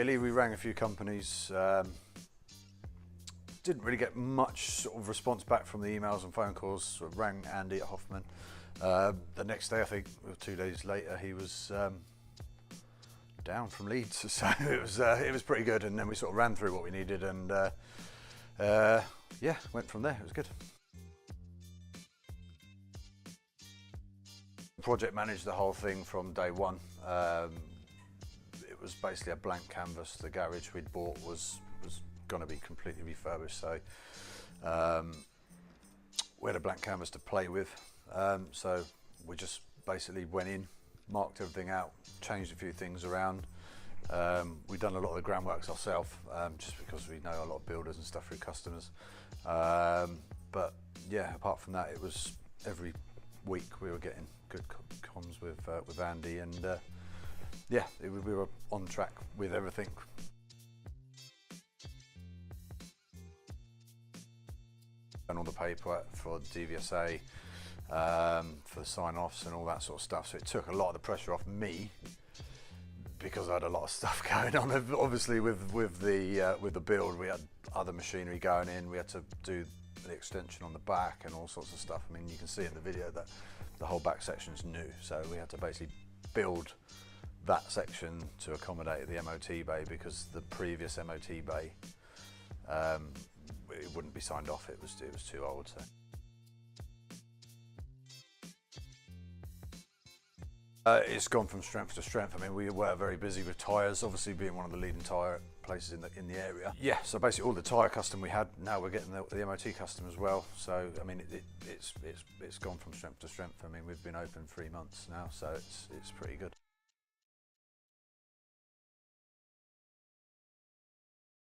really. We rang a few companies. Didn't really get much sort of response back from the emails and phone calls. Sort of rang Andy at Hofmann. The next day, I think, or 2 days later, he was down from Leeds, so it was pretty good. And then we sort of ran through what we needed, and yeah, went from there. It was good. Project managed the whole thing from day one. It was basically a blank canvas. The garage we'd bought was going to be completely refurbished, so we had a blank canvas to play with. So we just basically went in, marked everything out, changed a few things around. We've done a lot of the groundworks ourselves, just because we know a lot of builders and stuff through customers. But yeah, apart from that, it was every week we were getting good comms with Andy, and yeah, we were on track with everything. And all the paperwork for DVSA, for the sign-offs and all that sort of stuff. So it took a lot of the pressure off me, because I had a lot of stuff going on. Obviously, with the build, we had other machinery going in. We had to do the extension on the back and all sorts of stuff. I mean, you can see in the video that the whole back section is new, so we had to basically build that section to accommodate the MOT bay, because the previous MOT bay, it wouldn't be signed off. It was too old. So. It's gone from strength to strength. I mean, we were very busy with tyres, obviously being one of the leading tyre places in the area. Yeah, so basically all the tyre custom we had, now we're getting the MOT custom as well. So I mean, it's gone from strength to strength. I mean, we've been open 3 months now, so it's pretty good.